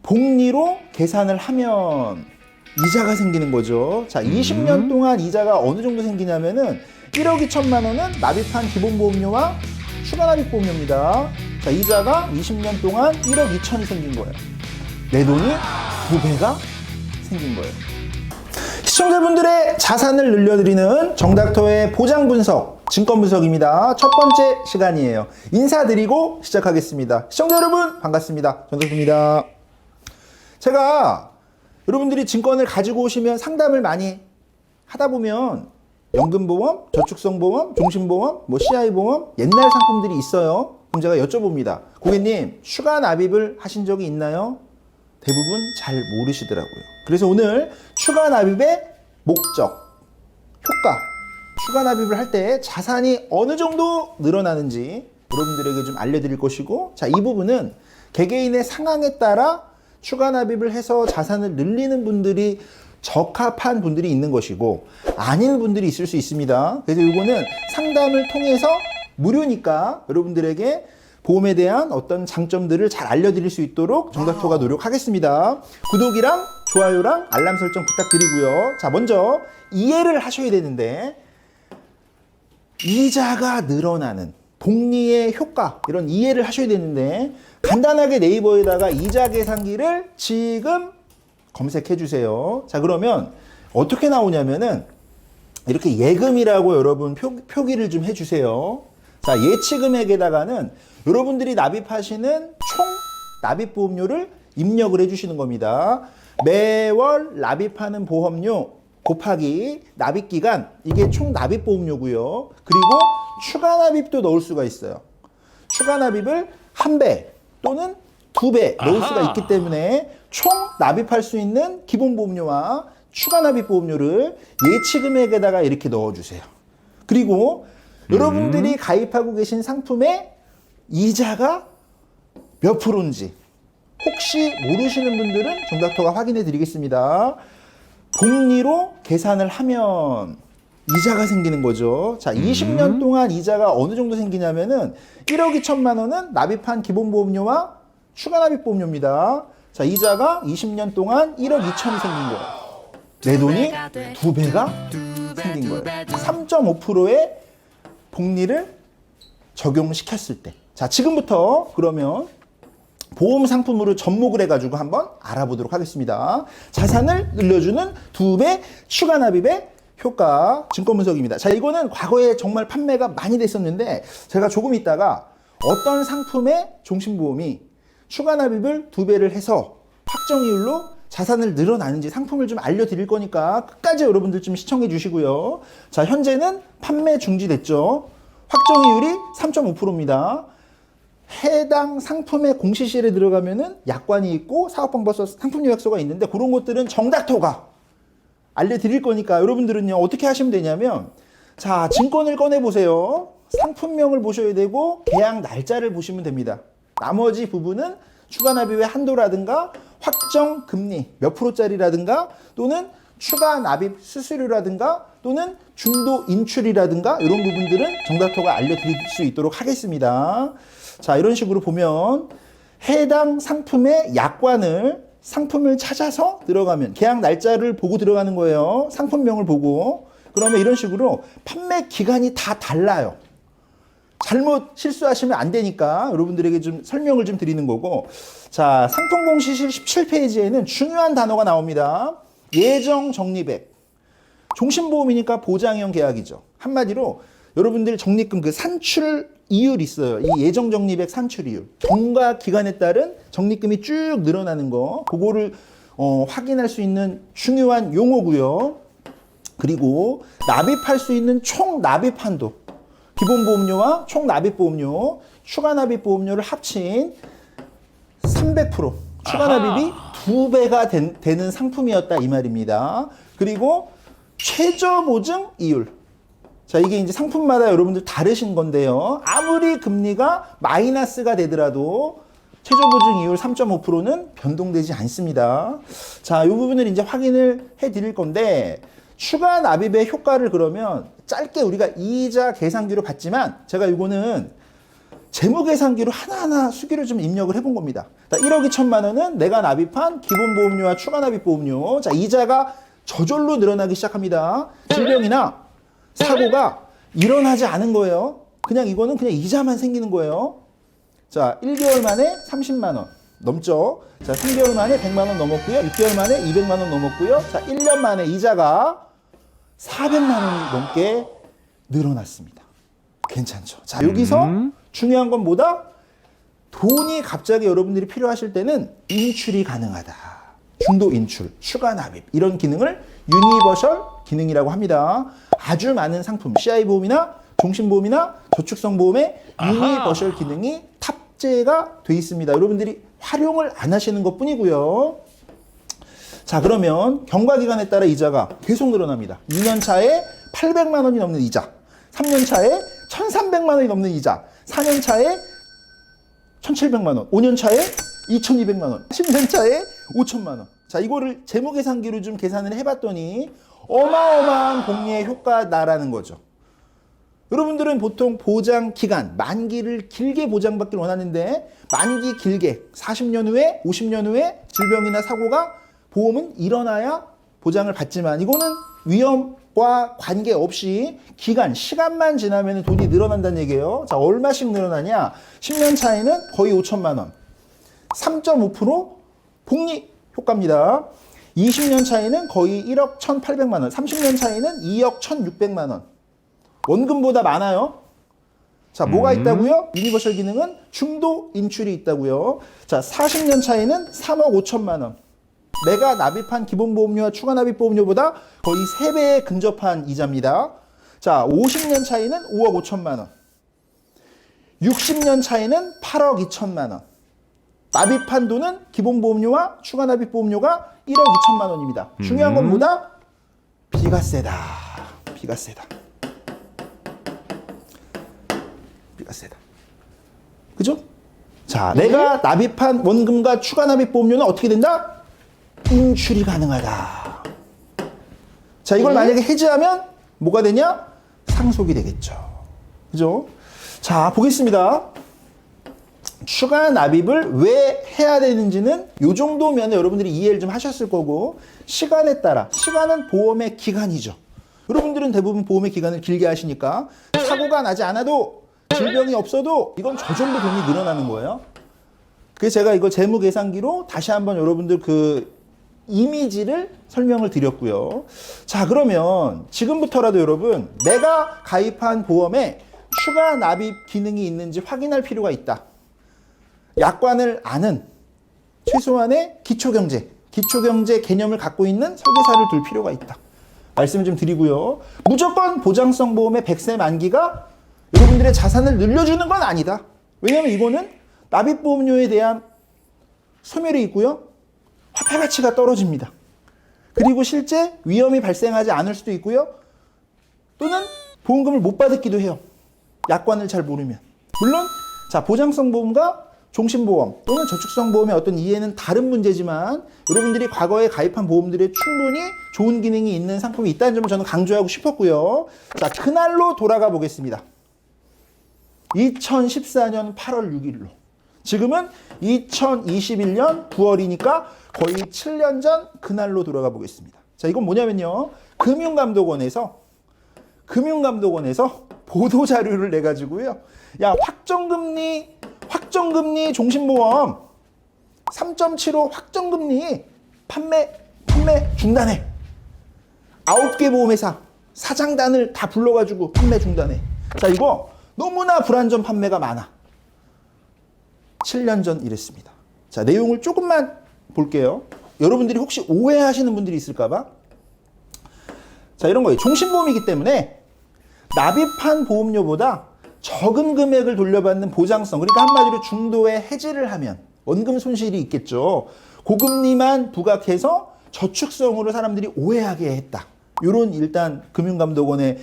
복리로 계산을 하면 이자가 생기는 거죠. 자, 20년 동안 이자가 어느 정도 생기냐면은 1억 2천만 원은 납입한 기본보험료와 추가납입보험료입니다. 자, 이자가 20년 동안 1억 2천이 생긴 거예요. 내 돈이 2배가 생긴 거예요. 시청자분들의 자산을 늘려드리는 정닥터의 보장 분석, 증권 분석입니다. 첫 번째 시간이에요. 인사드리고 시작하겠습니다. 시청자 여러분 반갑습니다. 정닥터입니다. 제가 여러분들이 증권을 가지고 오시면 상담을 많이 하다 보면 연금보험, 저축성보험, 종신보험, CI보험 옛날 상품들이 있어요. 그럼 제가 여쭤봅니다. 고객님, 추가 납입을 하신 적이 있나요? 대부분 잘 모르시더라고요. 그래서 오늘 추가 납입의 목적, 효과, 추가 납입을 할 때 자산이 어느 정도 늘어나는지 여러분들에게 좀 알려드릴 것이고, 자, 이 부분은 개개인의 상황에 따라 추가 납입을 해서 자산을 늘리는 분들이 적합한 분들이 있는 것이고 아닌 분들이 있을 수 있습니다. 그래서 이거는 상담을 통해서 무료니까 여러분들에게 보험에 대한 어떤 장점들을 잘 알려드릴 수 있도록 정닥터가 노력하겠습니다. 구독이랑 좋아요랑 알람 설정 부탁드리고요. 자, 먼저 이해를 하셔야 되는데 이자가 늘어나는 복리의 효과, 이런 이해를 하셔야 되는데 간단하게 네이버에다가 이자 계산기를 지금 검색해 주세요. 자, 그러면 어떻게 나오냐면은 이렇게 예금이라고 여러분 표기를 좀 해주세요. 자, 예치 금액에다가는 여러분들이 납입하시는 총 납입보험료를 입력을 해주시는 겁니다. 매월 납입하는 보험료 곱하기 납입기간, 이게 총 납입보험료고요. 그리고 추가 납입도 넣을 수가 있어요. 추가 납입을 1배 또는 2배 넣을 수가 있기 때문에 총 납입할 수 있는 기본보험료와 추가 납입보험료를 예치 금액에다가 이렇게 넣어주세요. 그리고 여러분들이 가입하고 계신 상품의 이자가 몇 프로인지 혹시 모르시는 분들은 정닥터가 확인해 드리겠습니다. 복리로 계산을 하면 이자가 생기는 거죠. 자, 20년 동안 이자가 어느 정도 생기냐면은 1억 2천만 원은 납입한 기본보험료와 추가납입보험료입니다. 자, 이자가 20년 동안 1억 2천이 생긴 거예요. 내 돈이 2배가 생긴 거예요. 3.5%의 복리를 적용시켰을 때. 자, 지금부터 그러면 보험 상품으로 접목을 해가지고 한번 알아보도록 하겠습니다. 자산을 늘려주는 2배 추가 납입의 효과, 증권 분석입니다. 자, 이거는 과거에 정말 판매가 많이 됐었는데 제가 조금 있다가 어떤 상품의 종신보험이 추가 납입을 2배를 해서 확정이율로 자산을 늘어나는지 상품을 좀 알려드릴 거니까 끝까지 여러분들 좀 시청해 주시고요. 자, 현재는 판매 중지됐죠. 확정이율이 3.5%입니다. 해당 상품의 공시시일에 들어가면은 약관이 있고 사업방법서 상품요약서가 있는데 그런 것들은 정닥터가 알려드릴 거니까 여러분들은요 어떻게 하시면 되냐면, 자, 증권을 꺼내 보세요. 상품명을 보셔야 되고 계약 날짜를 보시면 됩니다. 나머지 부분은 추가 납입의 한도라든가 확정 금리 몇 프로짜리라든가 또는 추가 납입 수수료라든가 또는 중도 인출이라든가 이런 부분들은 정닥터가 알려드릴 수 있도록 하겠습니다. 자, 이런 식으로 보면 해당 상품의 약관을 상품을 찾아서 들어가면 계약 날짜를 보고 들어가는 거예요. 상품명을 보고. 그러면 이런 식으로 판매 기간이 다 달라요. 잘못 실수하시면 안 되니까 여러분들에게 좀 설명을 좀 드리는 거고. 자, 상품 공시실 17페이지에는 중요한 단어가 나옵니다. 예정 적립액. 종신보험이니까 보장형 계약이죠. 한마디로 여러분들 적립금 그 산출 이율 있어요. 이 예정 적립액 산출 이율. 경과 기간에 따른 적립금이 쭉 늘어나는 거. 그거를 확인할 수 있는 중요한 용어고요. 그리고 납입할 수 있는 총 납입 한도. 기본보험료와 총 납입보험료, 추가 납입보험료를 합친 300%. 추가 납입이 2배가 되는 상품이었다 이 말입니다. 그리고 최저 보증 이율. 자, 이게 이제 상품마다 여러분들 다르신 건데요. 아무리 금리가 마이너스가 되더라도 최저 보증 이율 3.5%는 변동되지 않습니다. 자, 이 부분을 이제 확인을 해 드릴 건데, 추가 납입의 효과를 그러면 짧게 우리가 이자 계산기로 봤지만 제가 이거는 재무계산기로 하나하나 수기를 좀 입력을 해본 겁니다. 자, 1억 2천만 원은 내가 납입한 기본보험료와 추가납입보험료. 자, 이자가 저절로 늘어나기 시작합니다. 질병이나 사고가 일어나지 않은 거예요. 그냥 이거는 그냥 이자만 생기는 거예요. 자, 1개월 만에 30만 원 넘죠. 자, 3개월 만에 100만 원 넘었고요. 6개월 만에 200만 원 넘었고요. 자, 1년 만에 이자가 400만 원이 넘게 늘어났습니다. 괜찮죠? 자, 여기서 중요한 건 뭐다? 돈이 갑자기 여러분들이 필요하실 때는 인출이 가능하다. 중도 인출, 추가 납입 이런 기능을 유니버셜 기능이라고 합니다. 아주 많은 상품, CI보험이나 종신보험이나 저축성 보험에 유니버셜 기능이 탑재가 돼 있습니다. 여러분들이 활용을 안 하시는 것 뿐이고요. 자, 그러면 경과기간에 따라 이자가 계속 늘어납니다. 2년 차에 800만 원이 넘는 이자, 3년 차에 1,300만 원이 넘는 이자, 4년 차에 1,700만 원, 5년 차에 2,200만 원, 10년 차에 5천만 원. 자, 이거를 재무계산기로 좀 계산을 해봤더니 어마어마한 복리의 효과다라는 거죠. 여러분들은 보통 보장 기간, 만기를 길게 보장받길 원하는데 만기 길게 40년 후에, 50년 후에 질병이나 사고가 보험은 일어나야 보장을 받지만 이거는 위험과 관계없이 기간, 시간만 지나면 돈이 늘어난다는 얘기예요. 자, 얼마씩 늘어나냐? 10년 차에는 거의 5천만 원, 3.5% 복리 효과입니다. 20년 차에는 거의 1억 1,800만 원, 30년 차에는 2억 1,600만 원. 원금보다 많아요. 자, 뭐가 있다고요? 유니버셜 기능은 중도 인출이 있다고요. 자, 40년 차에는 3억 5천만 원. 내가 납입한 기본보험료와 추가납입보험료보다 거의 3배에 근접한 이자입니다. 자, 50년 차에는 5억 5천만 원. 60년 차에는 8억 2천만 원. 납입한 돈은 기본보험료와 추가납입보험료가 1억 2천만 원입니다. 중요한 건 뭐다? 비가 세다. 비가 세다. 비가 세다. 그죠? 자, 내가 납입한 원금과 추가납입보험료는 어떻게 된다? 인출이 가능하다. 자, 이걸 만약에 해지하면 뭐가 되냐? 상속이 되겠죠. 그죠? 자, 보겠습니다. 추가 납입을 왜 해야 되는지는 이 정도면 여러분들이 이해를 좀 하셨을 거고, 시간에 따라, 시간은 보험의 기간이죠. 여러분들은 대부분 보험의 기간을 길게 하시니까 사고가 나지 않아도 질병이 없어도 이건 저절로 돈이 늘어나는 거예요. 그래서 제가 이거 재무계산기로 다시 한번 여러분들 그 이미지를 설명을 드렸고요. 자, 그러면 지금부터라도 여러분, 내가 가입한 보험에 추가 납입 기능이 있는지 확인할 필요가 있다. 약관을 아는 최소한의 기초경제 개념을 갖고 있는 설계사를 둘 필요가 있다. 말씀을 좀 드리고요. 무조건 보장성 보험의 100세 만기가 여러분들의 자산을 늘려주는 건 아니다. 왜냐하면 이거는 납입보험료에 대한 소멸이 있고요. 화폐 가치가 떨어집니다. 그리고 실제 위험이 발생하지 않을 수도 있고요. 또는 보험금을 못 받기도 해요. 약관을 잘 모르면. 물론 자, 보장성 보험과 종신보험 또는 저축성 보험의 어떤 이해는 다른 문제지만 여러분들이 과거에 가입한 보험들에 충분히 좋은 기능이 있는 상품이 있다는 점을 저는 강조하고 싶었고요. 자, 그날로 돌아가 보겠습니다. 2014년 8월 6일로. 지금은 2021년 9월이니까 거의 7년 전 그날로 돌아가 보겠습니다. 자, 이건 뭐냐면요. 금융감독원에서 보도자료를 내가지고요. 야, 확정금리 종신보험 3.75 확정금리 판매 중단해. 9개 보험회사 사장단을 다 불러가지고 판매 중단해. 자, 이거 너무나 불안전 판매가 많아. 7년 전 이랬습니다. 자, 내용을 조금만 볼게요. 여러분들이 혹시 오해하시는 분들이 있을까봐. 자, 이런 거예요. 종신보험이기 때문에 납입한 보험료보다 적은 금액을 돌려받는 보장성, 그러니까 한마디로 중도에 해지를 하면 원금 손실이 있겠죠. 고금리만 부각해서 저축성으로 사람들이 오해하게 했다. 이런 일단 금융감독원의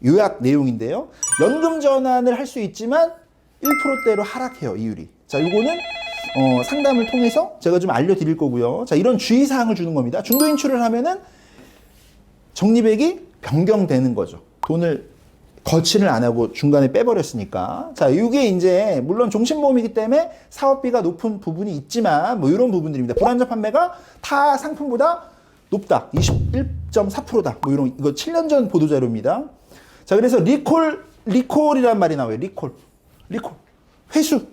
요약 내용인데요. 연금 전환을 할 수 있지만 1%대로 하락해요, 이율이. 자, 이거는 상담을 통해서 제가 좀 알려드릴 거고요. 자, 이런 주의사항을 주는 겁니다. 중도 인출을 하면은 적립액이 변경되는 거죠. 돈을 거치를 안 하고 중간에 빼버렸으니까. 자, 이게 이제 물론 종신보험이기 때문에 사업비가 높은 부분이 있지만 뭐 이런 부분들입니다. 불안전 판매가 타 상품보다 높다. 21.4%다. 뭐 이런 이거 7년 전 보도 자료입니다. 자, 그래서 리콜이란 말이 나와요. 리콜. 회수.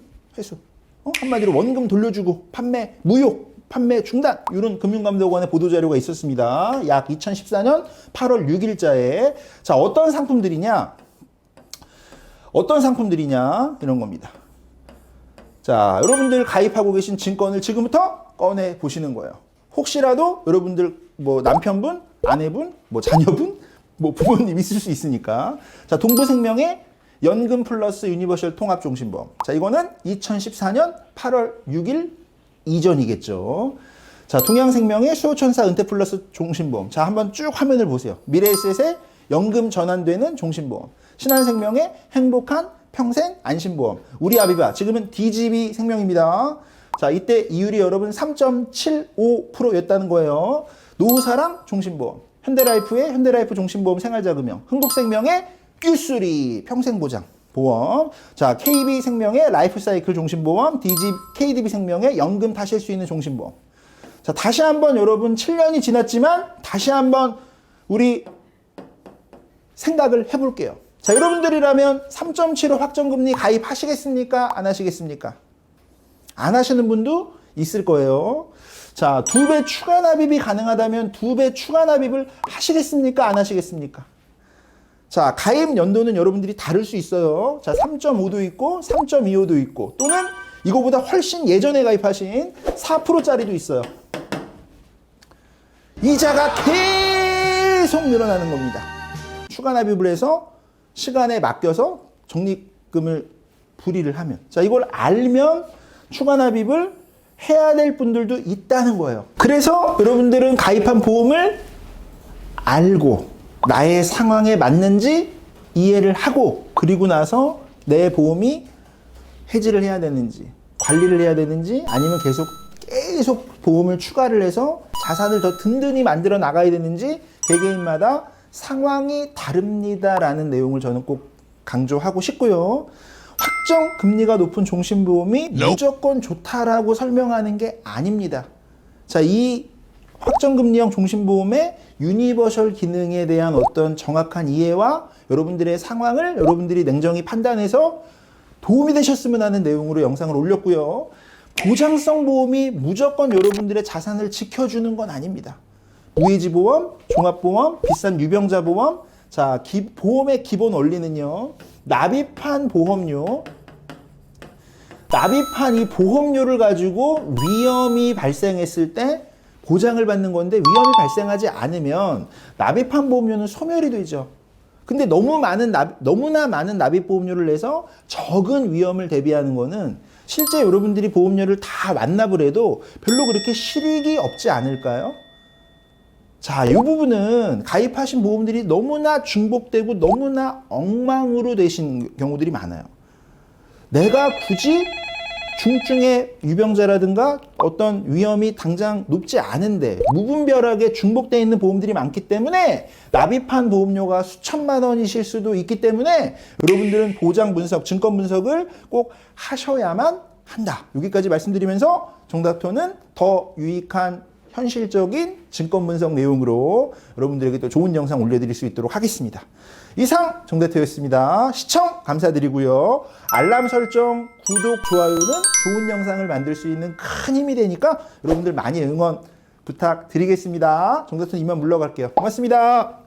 한마디로 원금 돌려주고 판매 무효. 판매 중단 이런 금융감독원의 보도자료가 있었습니다. 약 2014년 8월 6일자에 자 어떤 상품들이냐 이런 겁니다. 자 여러분들 가입하고 계신 증권을 지금부터 꺼내 보시는 거예요. 혹시라도 여러분들 뭐 남편분, 아내분, 뭐 자녀분, 뭐 부모님 있을 수 있으니까 자 동부생명의 연금 플러스 유니버셜 통합종신보험 자 이거는 2014년 8월 6일 이전이겠죠. 자, 동양생명의 수호천사 은퇴 플러스 종신보험. 자, 한번 쭉 화면을 보세요. 미래에셋의 연금 전환되는 종신보험. 신한생명의 행복한 평생 안심보험. 우리 아비바. 지금은 DGB 생명입니다. 자, 이때 이율이 여러분 3.75%였다는 거예요. 노후사랑 종신보험. 현대라이프의 현대라이프 종신보험 생활자금형. 흥국생명의 Q3 평생보장. 보험. 자, KB생명의 라이프사이클 종신보험, KDB생명의 연금 타실 수 있는 종신보험. 자, 다시 한번 여러분 7년이 지났지만 다시 한번 우리 생각을 해볼게요. 자, 여러분들이라면 3.75 확정금리 가입하시겠습니까? 안 하시겠습니까? 안 하시는 분도 있을 거예요. 자, 2배 추가 납입이 가능하다면 2배 추가 납입을 하시겠습니까? 안 하시겠습니까? 자, 가입 연도는 여러분들이 다를 수 있어요. 자, 3.5도 있고 3.25도 있고 또는 이거보다 훨씬 예전에 가입하신 4%짜리도 있어요. 이자가 계속 늘어나는 겁니다. 추가 납입을 해서 시간에 맡겨서 적립금을 불이를 하면 자, 이걸 알면 추가 납입을 해야 될 분들도 있다는 거예요. 그래서 여러분들은 가입한 보험을 알고 나의 상황에 맞는지 이해를 하고 그리고 나서 내 보험이 해지를 해야 되는지 관리를 해야 되는지 아니면 계속 보험을 추가를 해서 자산을 더 든든히 만들어 나가야 되는지 개개인마다 상황이 다릅니다라는 내용을 저는 꼭 강조하고 싶고요. 확정 금리가 높은 종신보험이 무조건 좋다라고 설명하는 게 아닙니다. 자, 이 확정금리형 종신보험의 유니버셜 기능에 대한 어떤 정확한 이해와 여러분들의 상황을 여러분들이 냉정히 판단해서 도움이 되셨으면 하는 내용으로 영상을 올렸고요. 보장성 보험이 무조건 여러분들의 자산을 지켜주는 건 아닙니다. 무해지보험, 종합보험, 비싼 유병자 보험. 자, 보험의 기본 원리는요. 납입한 보험료. 납입한 이 보험료를 가지고 위험이 발생했을 때 보장을 받는 건데 위험이 발생하지 않으면 납입한 보험료는 소멸이 되죠. 근데 너무나 많은 납입 보험료를 내서 적은 위험을 대비하는 거는 실제 여러분들이 보험료를 다 완납을 해도 별로 그렇게 실익이 없지 않을까요? 자, 이 부분은 가입하신 보험들이 너무나 중복되고 너무나 엉망으로 되신 경우들이 많아요. 내가 굳이 중증의 유병자라든가 어떤 위험이 당장 높지 않은데 무분별하게 중복되어 있는 보험들이 많기 때문에 납입한 보험료가 수천만 원이실 수도 있기 때문에 여러분들은 보장 분석, 증권 분석을 꼭 하셔야만 한다. 여기까지 말씀드리면서 정닥터는 더 유익한 현실적인 증권 분석 내용으로 여러분들에게 또 좋은 영상 올려드릴 수 있도록 하겠습니다. 이상 정대태였습니다. 시청 감사드리고요. 알람 설정, 구독, 좋아요는 좋은 영상을 만들 수 있는 큰 힘이 되니까 여러분들 많이 응원 부탁드리겠습니다. 정대태는 이만 물러갈게요. 고맙습니다.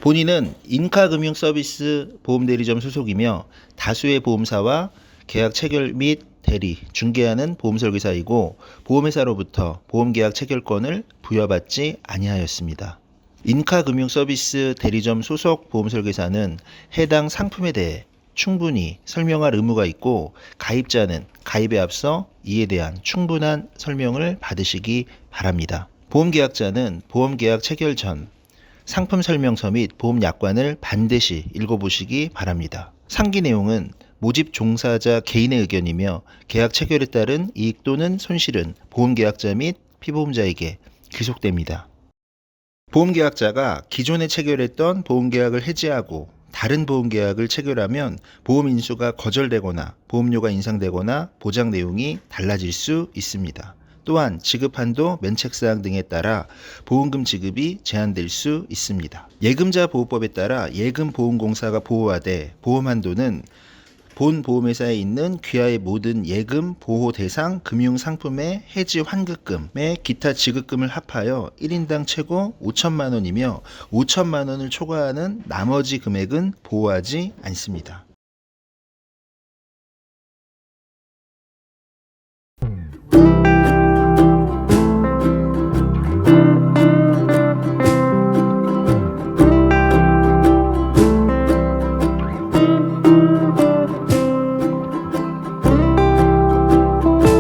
본인은 인카금융서비스 보험대리점 소속이며 다수의 보험사와 계약 체결 및 대리, 중개하는 보험설계사이고 보험회사로부터 보험계약 체결권을 부여받지 아니하였습니다. 인카금융서비스 대리점 소속 보험설계사는 해당 상품에 대해 충분히 설명할 의무가 있고 가입자는 가입에 앞서 이에 대한 충분한 설명을 받으시기 바랍니다. 보험계약자는 보험계약 체결 전 상품 설명서 및 보험약관을 반드시 읽어보시기 바랍니다. 상기 내용은 모집 종사자 개인의 의견이며 계약 체결에 따른 이익 또는 손실은 보험계약자 및 피보험자에게 귀속됩니다. 보험계약자가 기존에 체결했던 보험계약을 해지하고 다른 보험 계약을 체결하면 보험 인수가 거절되거나 보험료가 인상되거나 보장 내용이 달라질 수 있습니다. 또한 지급 한도, 면책사항 등에 따라 보험금 지급이 제한될 수 있습니다. 예금자 보호법에 따라 예금보험공사가 보호하되 보험 한도는 본 보험회사에 있는 귀하의 모든 예금 보호 대상 금융상품의 해지 환급금의 기타 지급금을 합하여 1인당 최고 5천만 원이며 5천만 원을 초과하는 나머지 금액은 보호하지 않습니다.